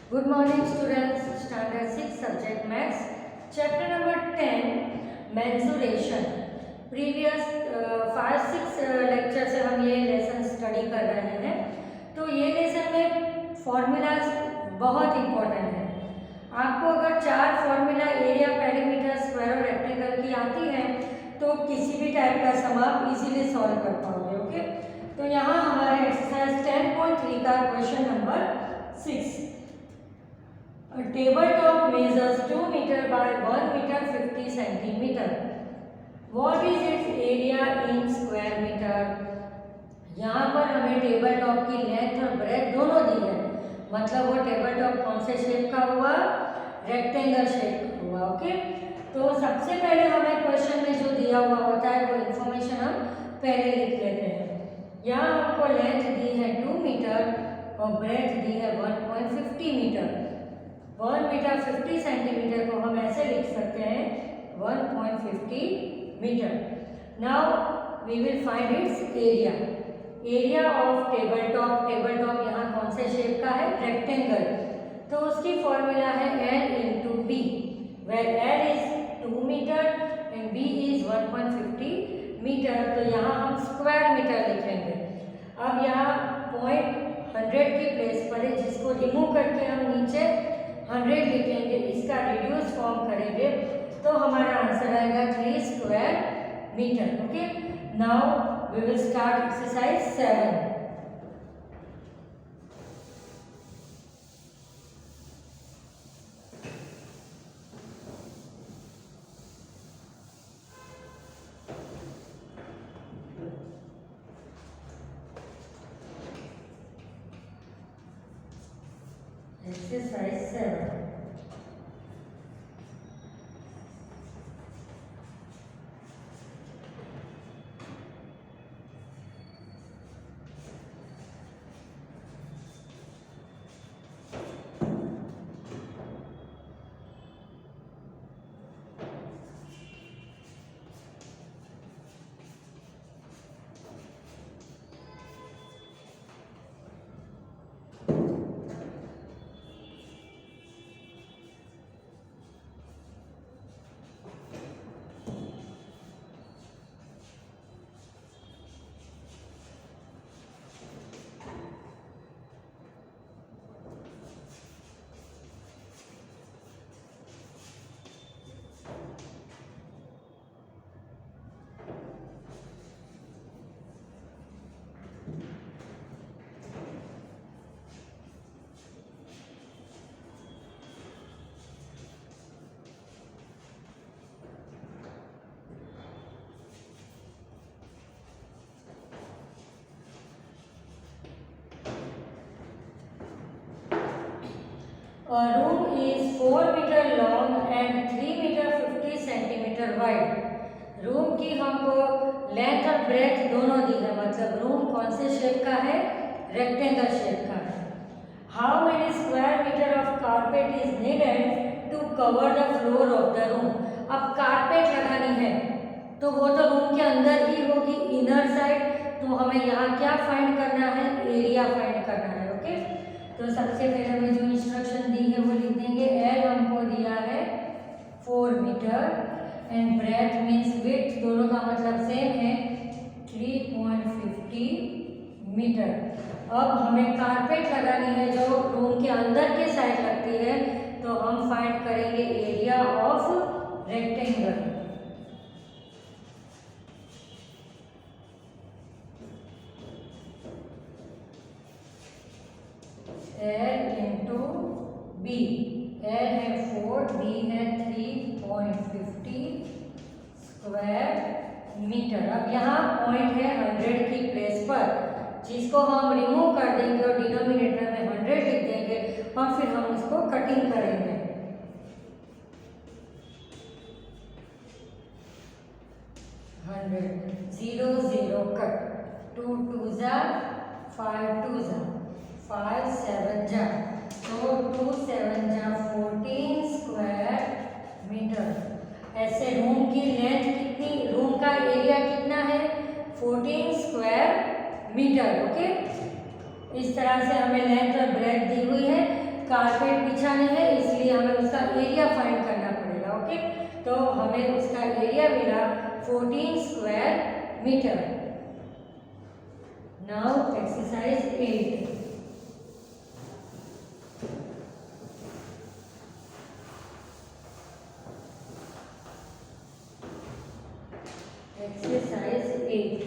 Good morning students, standard 6 subject maths, chapter number 10 mensuration. Previous 5-6 lecture से हम ये lesson study कर रहे हैं। तो ये लेसन में फॉर्मूलाज बहुत इंपॉर्टेंट है। आपको अगर 4 फॉर्मूला एरिया, पेरीमीटर, स्क्वायर और रेक्टेंगल की आती है तो किसी भी टाइप का सम आप इजीली सॉल्व कर पाओगे। ओके, तो यहाँ हमारे एक्सरसाइज 10.3 का question number 6। A tabletop measures 2 meter by 1 meter 50 centimeter. What is its area in square meter? यहाँ पर हमें टेबल टॉप की लेंथ और ब्रेथ दोनों दी है, मतलब वो टेबल टॉप कौन से शेप का हुआ? रेक्टेंगल शेप का हुआ। ओके, तो सबसे पहले हमें क्वेश्चन में जो दिया हुआ होता है वो इन्फॉर्मेशन हम पहले लिख लेते हैं। यहाँ हमको लेंथ दी है 2 मीटर और ब्रेथ दी है 1.50 मीटर। 1 मीटर 50 सेंटीमीटर को हम ऐसे लिख सकते हैं 1.50 meter. Now we will find its area. Area of table top. Table top यहाँ कौन से शेप का है? रेक्टेंगल। तो उसकी फॉर्मूला है L into B, where L is 2 meter and B is 1.50 meter. तो यहाँ हम स्क्वायर मीटर लिखेंगे। अब यहाँ पॉइंट 100 की प्लेस पर है, जिसको रिमूव करके हम नीचे 100 लिखेंगे, इसका रिड्यूस फॉर्म करेंगे तो हमारा आंसर आएगा 3 square metre. Okay, now we will start exercise 7। Exercise 7. A room is 4 meter long and 3 meter 50 centimeter wide. Room की हमको लेंथ और ब्रेथ दोनों दी है, मतलब रूम कौन से शेप का है? रेक्टेंगल शेप का है। How many square metre of carpet is needed to cover the floor of the room? अब कारपेट लगानी है तो वो तो रूम के अंदर ही होगी, इनर साइड। तो हमें यहाँ क्या फाइंड करना है? एरिया फाइंड करना है। ओके, तो सबसे पहले हमें जो इंस्ट्रक्शन दी है वो लिख देंगे। L हमको दिया है 4 metre and breadth means width, दोनों का मतलब सेम है, 3.50 मीटर। अब हमें कारपेट लगानी है जो रूम के अंदर के साइड लगती है, तो हम फाइंड करेंगे area of rectangle. L into B. L है 4, B है 3.50 स्क्वायर मीटर। अब यहाँ पॉइंट है 100 की प्लेस पर, जिसको हम रिमूव कर देंगे और डिनोमिनेटर में 100 लिख देंगे और फिर हम उसको कटिंग करेंगे। 100 0 0 कट, 2 2 जा 5 2 जा 5 7 जा, तो 2 7 जा 14 स्क्वायर मीटर। ऐसे रूम की लेंथ कितनी, रूम का एरिया कितना है? 14 स्क्वायर मीटर। ओके, इस तरह से हमें लेंथ और ब्रेथ दी हुई है। कारपेट बिछानी है, इसलिए हमें उसका एरिया फाइंड करना पड़ेगा। ओके, तो हमें उसका एरिया मिला 14 square metre. Now exercise 8। Exercise 8।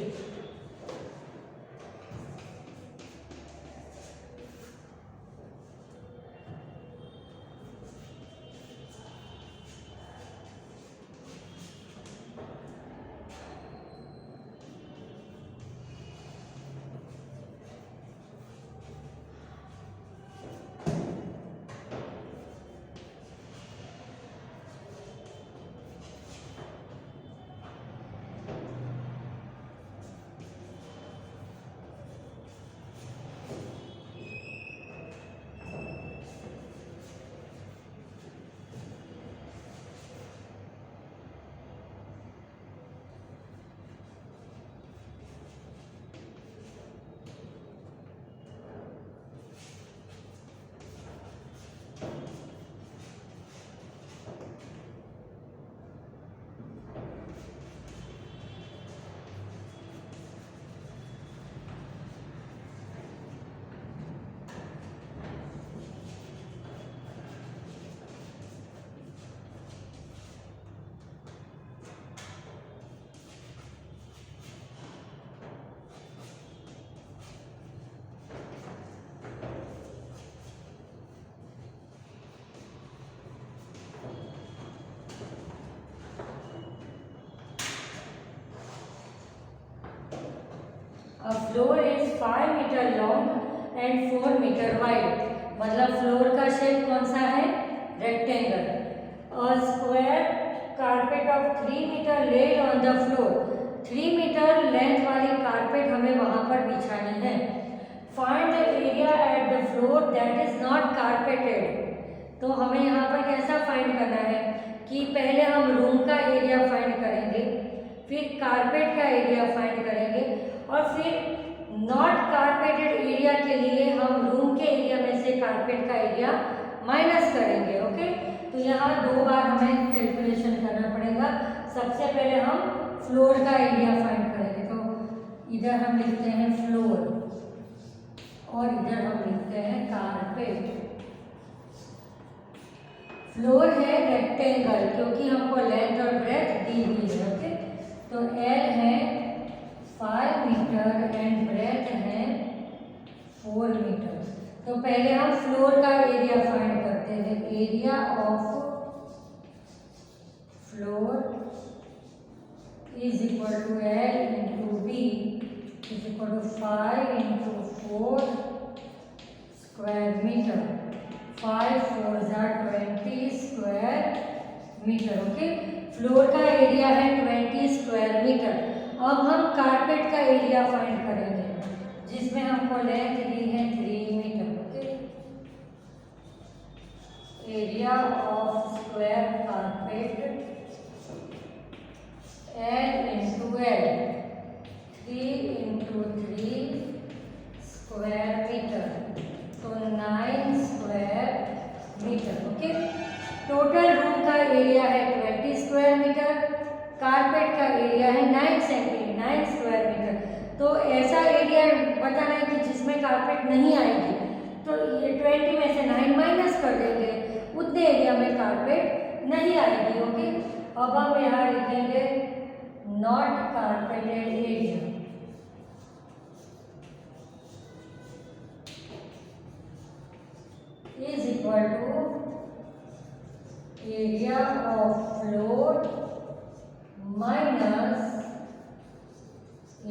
A floor is 5 meter long and 4 meter wide. मतलब फ्लोर का शेप कौन सा है? Rectangle. A square carpet of 3 meter laid on the floor. 3 metre length वाली कारपेट हमें वहां पर बिछानी है. Find the area at the floor that is not carpeted. तो हमें यहाँ पर कैसा फाइंड करना है कि पहले हम रूम का एरिया फाइंड करेंगे, फिर कारपेट का एरिया फाइंड करेंगे और फिर नॉट कारपेटेड एरिया के लिए हम रूम के एरिया में से कारपेट का एरिया माइनस करेंगे। ओके, तो यहाँ 2 बार हमें कैलकुलेशन करना पड़ेगा। सबसे पहले हम फ्लोर का एरिया फाइंड करेंगे, तो इधर हम लिखते हैं फ्लोर और इधर हम लिखते हैं कारपेट। फ्लोर है रेक्टेंगल क्योंकि हमको लेंथ और ब्रेथ दी हुई है। ओके, तो एल है 5 मीटर एंड ब्रेथ है 4 मीटर। तो पहले हम फ्लोर का एरिया फाइंड करते हैं। Area of floor is equal to L into B is equal to 5 into 4 square metre. 5 4 20 square metre. Okay, floor का एरिया है 20 स्क्वायर मीटर। अब हम कारपेट का एरिया फाइंड करेंगे जिसमें हमको लेंथ दी है 3 metre. Okay, area of square carpet L into L 3 into 3 square metre, तो 9 square metre. Okay, total room का एरिया है 20 स्क्वायर मीटर, कारपेट का एरिया है 9 स्क्वायर मीटर। तो ऐसा एरिया बताना है कि जिसमें कारपेट नहीं आएगी, तो ये 20 में से 9 माइनस कर देंगे, उतने एरिया में कारपेट नहीं आएगी। ओके, अब हम यहाँ लिखेंगे not carpeted area is equal to area of floor minus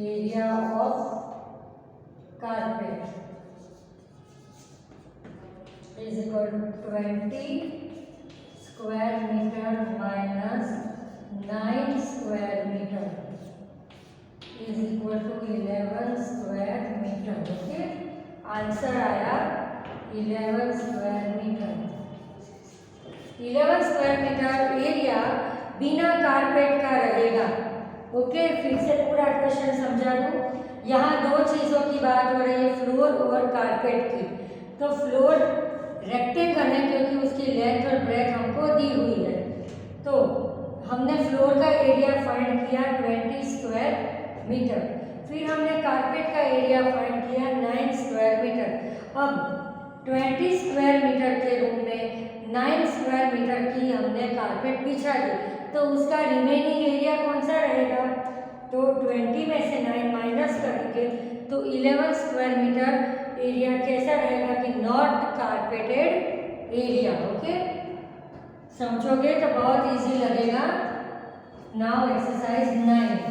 area of carpet is equal to 20 square metre minus 9 square metre is equal to 11 square metre. Okay, answer आया 11 square metre. 11 square metre area बिना carpet का रहेगा। Okay, फिर से पूरा question समझा दूँ। यहाँ 2 चीज़ों की बात हो रही है, फ्लोर और कारपेट की। तो फ्लोर रेक्टेंगल है क्योंकि उसकी लेंथ और ब्रेथ हमको दी हुई है। तो हमने फ्लोर का एरिया फाइंड किया 20 स्क्वायर मीटर, फिर हमने कारपेट का एरिया फाइंड किया 9 स्क्वायर मीटर। अब 20 स्क्वायर मीटर के रूम में 9 स्क्वायर मीटर की हमने कारपेट बिछा दी, तो उसका रिमेनिंग एरिया कौन सा रहेगा? तो 20 में से 9 माइनस करेंगे तो 11 स्क्वायर मीटर एरिया कैसा रहेगा कि नॉट कारपेटेड एरिया। ओके, समझोगे तो बहुत इजी लगेगा। Now exercise 9।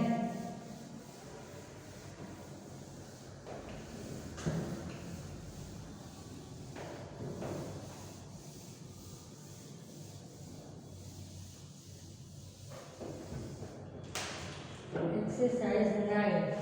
Exercise 9।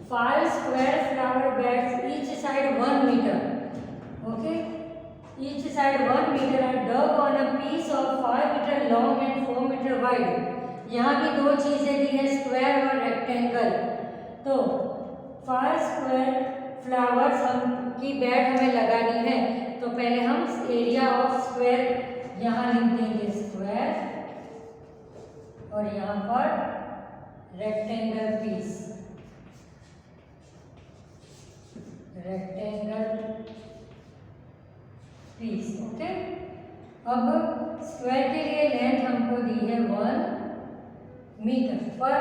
Five square flower beds, each side 1 meter. Okay, each side 1 meter are dug on a piece of 5 meter long and 4 meter wide. यहाँ भी दो चीजें दी है, स्क्वायर और रेक्टेंगल। तो 5 स्क्वायर फ्लावर्स हम की बेड हमें लगानी है, तो पहले हम एरिया ऑफ स्क्वायर यहाँ लिख देंगे स्क्वायर, और यहाँ पर rectangle piece, rectangle piece. Okay, अब स्क्वायर के लिए लेंथ हमको दी है 1 मीटर पर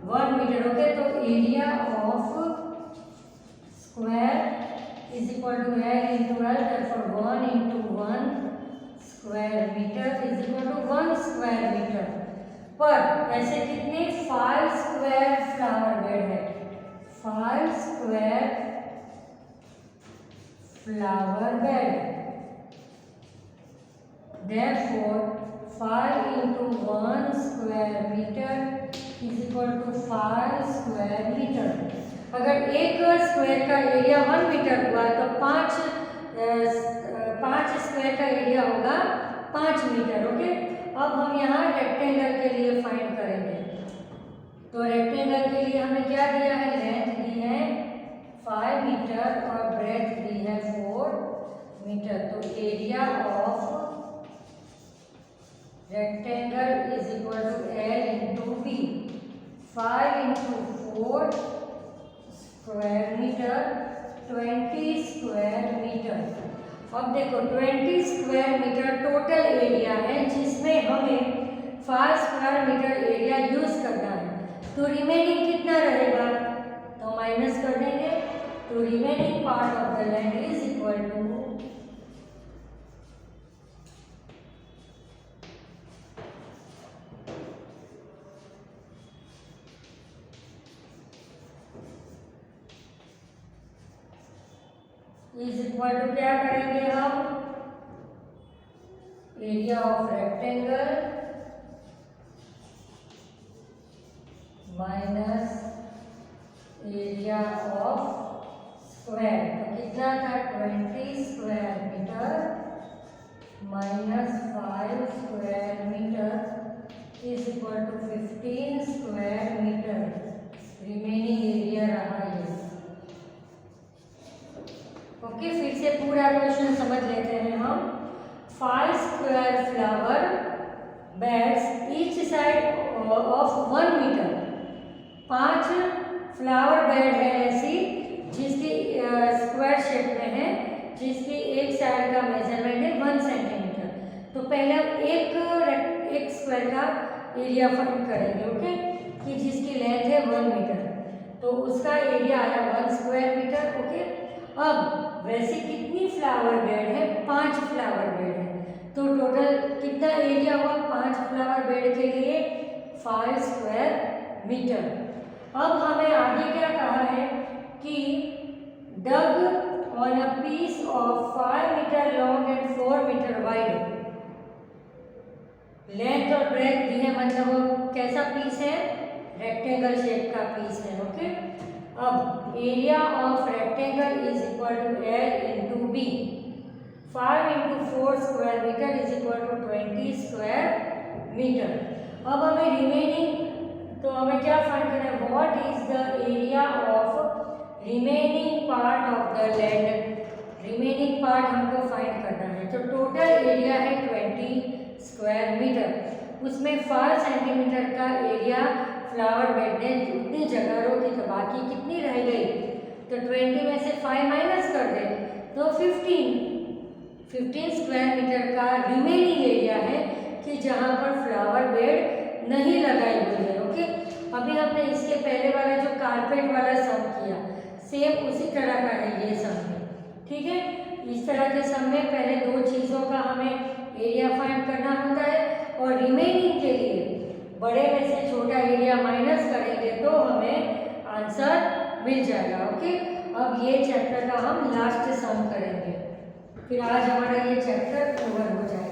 1 मीटर। ओके, तो area of square is equal to L into L, therefore 1 into 1 square metre is equal to 1 square metre पर ऐसे कितने 5 स्क्वायर फ्लावर बेड है, 5 square flower bed, therefore 5 into 1 square meter is equal to 5 square meter। अगर एक square का area 1 metre हुआ तो 5 square का एरिया होगा 5 मीटर। ओके, अब हम यहाँ रेक्टेंगल के लिए फाइंड करेंगे। तो रेक्टेंगल के लिए हमें क्या दिया है, लेंथ दी है 5 मीटर और ब्रेथ दी है 4 मीटर। तो area of rectangle is equal to L into B, 5 into 4 square metre 20 square metre. अब देखो 20 स्क्वायर मीटर टोटल एरिया है जिसमें हमें 5 स्क्वायर मीटर एरिया यूज करना है, तो रिमेनिंग कितना रहेगा, तो माइनस कर देंगे। तो remaining part of the land is equal to क्या करेंगे हम, area of rectangle minus area of square. तो कितना था 20 स्क्वायर मीटर क्वेश्चन समझ लेते हैं हम। 5 square flower beds each side of 1 metre. 5 flower bed है ऐसी जिसकी स्क्वायर शेप में है, जिसकी एक साइड का मेजरमेंट है 1 सेंटीमीटर। तो पहले हम एक स्क्वायर का एरिया फाइंड करेंगे, ओके, कि जिसकी लेंथ है 1 मीटर, तो उसका एरिया आया 1 स्क्वायर मीटर, ओके। अब वैसे कितनी फ्लावर बेड है? 5 फ्लावर बेड है, तो टोटल कितना एरिया हुआ 5 फ्लावर बेड के लिए? 5 स्क्वायर मीटर। अब हमें आगे क्या कहा है कि dug on a piece of 5 metre long and 4 metre wide. Length और ब्रेथ दी है, मतलब वो कैसा पीस है? रेक्टेंगल शेप का पीस है, ओके। अब area of rectangle is equal to L into B. 5 into 4 square metre is equal to 20 square metre. अब हमें रिमेनिंग, तो हमें क्या फाइंड करना है? What is the area of remaining part of the land. Remaining part हमको find करना है। तो टोटल एरिया है 20 स्क्वायर मीटर। उसमें 5 सेंटीमीटर का एरिया फ्लावर बेड ने उतनी जगह रोकी, तो बाकी कितनी रह गई? तो 20 में से 5 माइनस कर दे तो 15 स्क्वायर मीटर का रिमेनिंग एरिया है कि जहाँ पर फ्लावर बेड नहीं लगाई हुई है, ओके। अभी हमने इसके पहले वाला जो कारपेट वाला सम किया, सेम उसी तरह का है ये सम है, ठीक है। इस तरह के सम में पहले 2 चीज़ों का हमें एरिया फाइंड करना होता है, और रिमेनिंग के लिए बड़े में से छोटा एरिया माइनस करेंगे तो हमें आंसर मिल जाएगा, ओके। अब ये चैप्टर का हम लास्ट सम करेंगे, फिर आज हमारा ये चैप्टर ओवर हो जाएगा।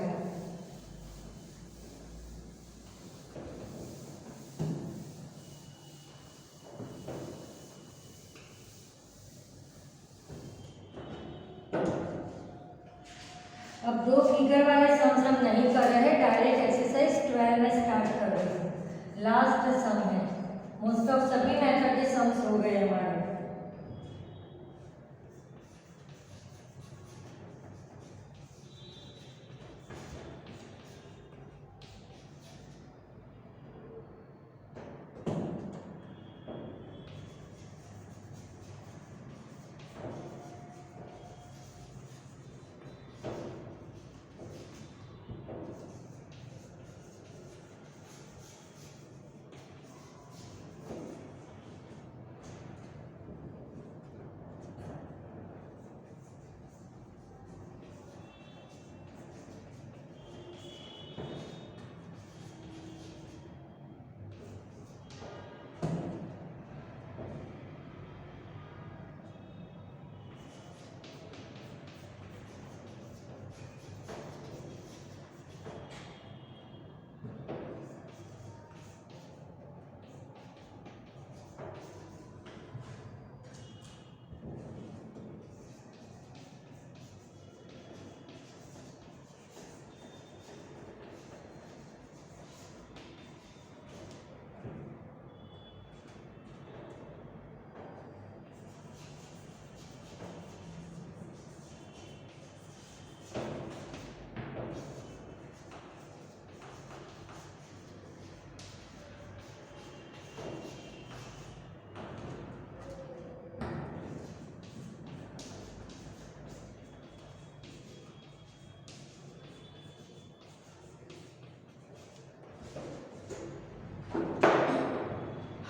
अब 2 फिगर वाले सम्स हम नहीं कर रहे हैं, डायरेक्ट एक्सरसाइज 12 में स्टार्ट कर रहे हैं। लास्ट सम है, मोस्ट ऑफ सभी मेथड के सम्स हो गए हमारे।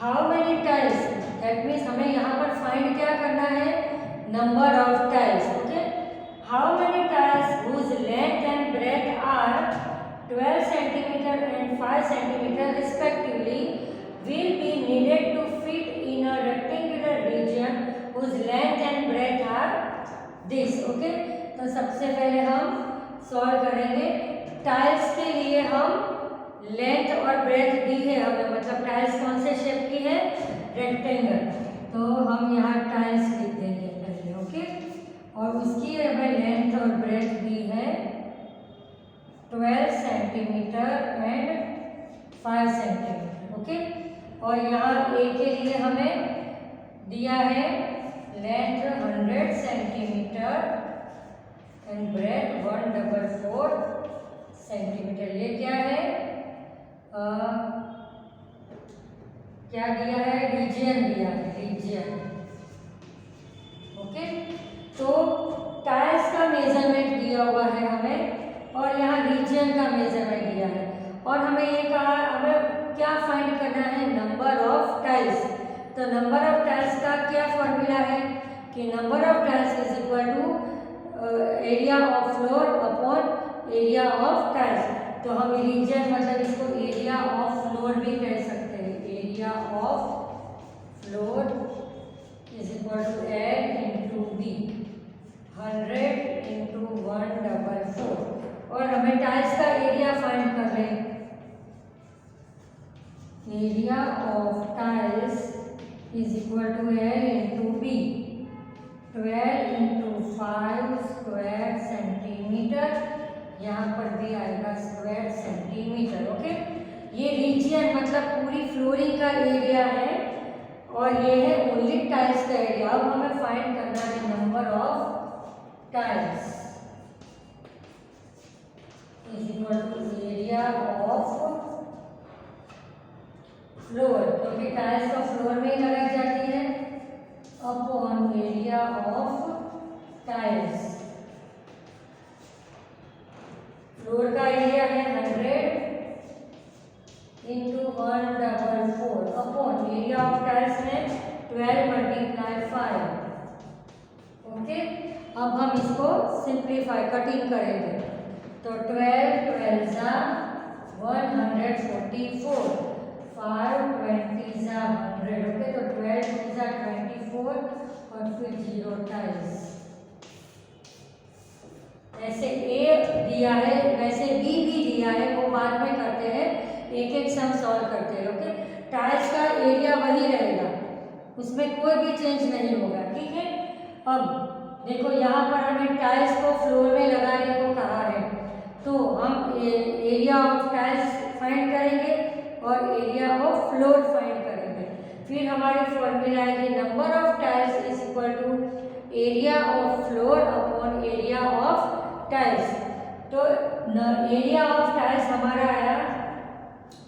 How many tiles, that means हमें यहाँ पर फाइंड क्या करना है? Number of tiles, okay. How many tiles whose length and breadth are 12 centimetre and 5 centimetre respectively will be needed to fit in a rectangular region whose length and breadth are this, okay। तो सबसे पहले हम solve करेंगे। Tiles के लिए हम length और breadth दी है हमें, मतलब टाइल्स कौन से शेप की है? रेक्टेंगल, तो हम यहाँ टाइल्स लिख देंगे पहले, ओके। और उसकी हमें लेंथ और ब्रेथ दी है 12 सेंटीमीटर एंड 5 सेंटीमीटर, ओके। और यहाँ ए के लिए हमें दिया है लेंथ 100 सेंटीमीटर 144 सेंटीमीटर। ये क्या है, क्या दिया है, रीजियन दिया है, रीजियन। ओके, तो टाइल्स का मेजरमेंट दिया हुआ है हमें और यहाँ रीजियन का मेजरमेंट दिया है और हमें ये कहा हमें क्या फाइंड करना है, नंबर ऑफ टाइल्स। तो नंबर ऑफ टाइल्स का क्या फॉर्मूला है कि number of tiles is equal to area of floor upon area of tiles. तो हम रीजियन मतलब इसको एरिया ऑफ फ्लोर भी कह सकते हैं, area of floor is equal to L into B, 100 into 144। और हमें टाइल्स का एरिया फाइंड कर लें, area of tiles is equal to L into B, 12 into 5 square centimetre, यहाँ पर भी आएगा स्क्वायर सेंटीमीटर। ओके, ये रीजियन मतलब पूरी फ्लोरिंग का एरिया है और ये है ओनली टाइल्स का एरिया। अब हमें फाइंड करना है number of tiles is equal to area of floor, क्योंकि टाइल्स तो फ्लोर में ही लगाई जाती है, upon area of tiles. Floor का एरिया है 100 into 144 upon area of tiles में 12 मल्टीप्लाई 5। ओके, अब हम इसको सिंप्लीफाई कटिंग करेंगे तो 12 12 जा 144, 5 20 जा 100। ओके, तो 12 2 जा 24 और फिर 0 टाइल्स। ऐसे ए दिया है वैसे बी भी दिया है, वो बाद में करते हैं, एक एक सम सॉल्व करते हैं। ओके, टाइल्स का एरिया वही रहेगा, उसमें कोई भी चेंज नहीं होगा। ठीक है, अब देखो यहाँ पर हमें टाइल्स को फ्लोर में लगाने को कहा है, तो हम एरिया ऑफ टाइल्स फाइंड करेंगे और एरिया ऑफ फ्लोर फाइंड करेंगे। फिर हमारी फॉर्मूला है कि number of tiles is equal to area of floor upon area of tiles. तो एरिया ऑफ टाइल्स हमारा आया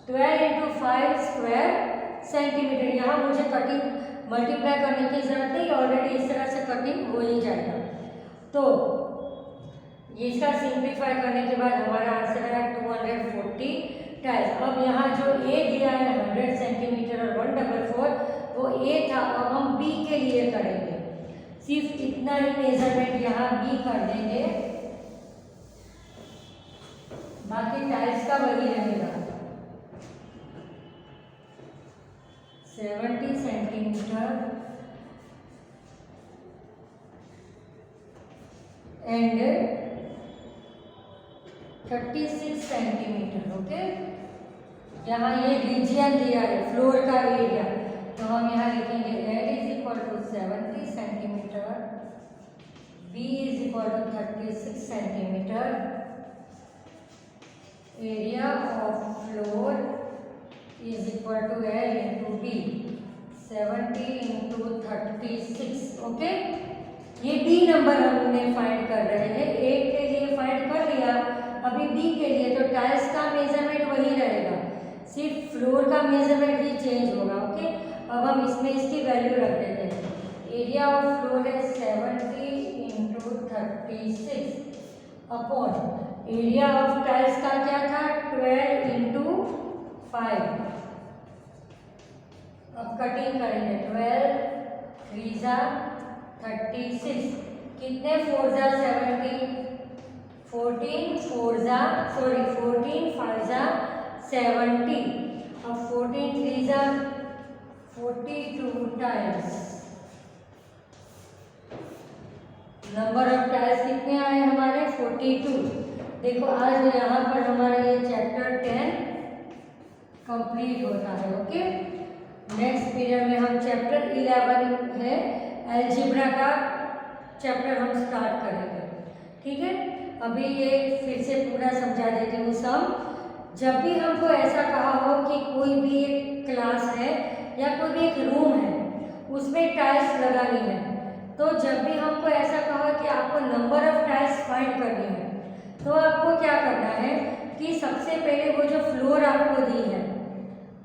12 इंटू 5 स्क्वायर सेंटीमीटर। यहाँ मुझे कटिंग मल्टीप्लाई करने की जरूरत नहीं, ऑलरेडी इस तरह से कटिंग हो ही जाएगा। तो इसका सिंप्लीफाई करने के बाद हमारा आंसर आया 240 टाइल्स। अब यहाँ जो ए दिया है 100 सेंटीमीटर और 144 वो ए था, अब हम बी के लिए करेंगे, सिर्फ इतना ही मेजरमेंट यहाँ बी कर देंगे, बाकी टाइल्स का वही रहेगा 70 सेंटीमीटर एंड 36 सेंटीमीटर। ओके, यहाँ ये रीजियन दिया है फ्लोर का एरिया, तो हम यहाँ लिखेंगे L is equal to 70 centimetre, B is equal to 36 centimetre, area of floor is equal to L into B, 70 into 36। Okay, ये बी नंबर हमने फाइंड कर रहे हैं, ए के लिए फाइंड कर लिया, अभी बी के लिए तो टाइल्स का मेजरमेंट वही रहेगा, सिर्फ फ्लोर का मेजरमेंट ही चेंज होगा। ओके, अब हम इसमें इसकी वैल्यू रख देते हैं, एरिया ऑफ फ्लोर है 70 into 36 upon area of tiles का क्या था 12 इंटू 5। अब कटिंग करेंगे, 12 3 जा 36, कितने 4 जा 70, 14 4 जा 14 5 जा 70, अब 14 3 जा 42 टाइल्स। नंबर ऑफ टाइल्स कितने आए हमारे 42। देखो आज यहाँ पर हमारा ये चैप्टर 10 कंप्लीट होता है। ओके, नेक्स्ट पीरियड में हम चैप्टर 11 है अलजेब्रा का चैप्टर हम स्टार्ट करेंगे। ठीक है, अभी ये फिर से पूरा समझा देती हूँ सम। जब भी हमको ऐसा कहा हो कि कोई भी एक क्लास है या कोई भी एक रूम है उसमें टाइल्स लगानी है, तो जब भी हमको ऐसा कहा कि आपको नंबर ऑफ टाइल्स फाइंड करनी है, सबसे पहले वो जो फ्लोर आपको दी है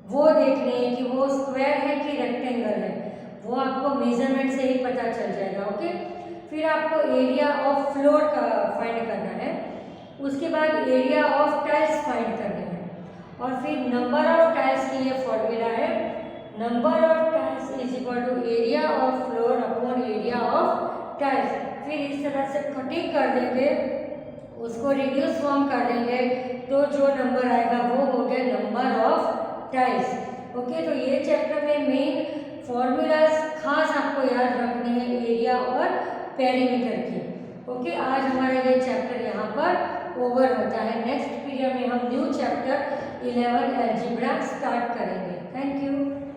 वो देखनी है कि वो स्क्वायर है कि रेक्टेंगल है, वो आपको मेजरमेंट से ही पता चल जाएगा। ओके, फिर आपको एरिया ऑफ फ्लोर का फाइंड करना है, उसके बाद एरिया ऑफ टाइल्स फाइंड करना है, और फिर नंबर ऑफ टाइल्स की ये फॉर्मूला है, number of tiles is equal to area of floor upon area of tiles. फिर इस तरह से कटिंग कर देंगे, उसको रिड्यूस फॉर्म कर देंगे, तो जो नंबर आएगा वो हो गया नंबर ऑफ टाइल्स। ओके, तो ये चैप्टर में मेन फॉर्मूलाज खास आपको याद रखने हैं एरिया और पेरीमीटर की। ओके, आज हमारा ये चैप्टर यहाँ पर ओवर होता है। नेक्स्ट पीरियड में हम न्यू चैप्टर 11 अलजेब्रा स्टार्ट करेंगे। Thank you.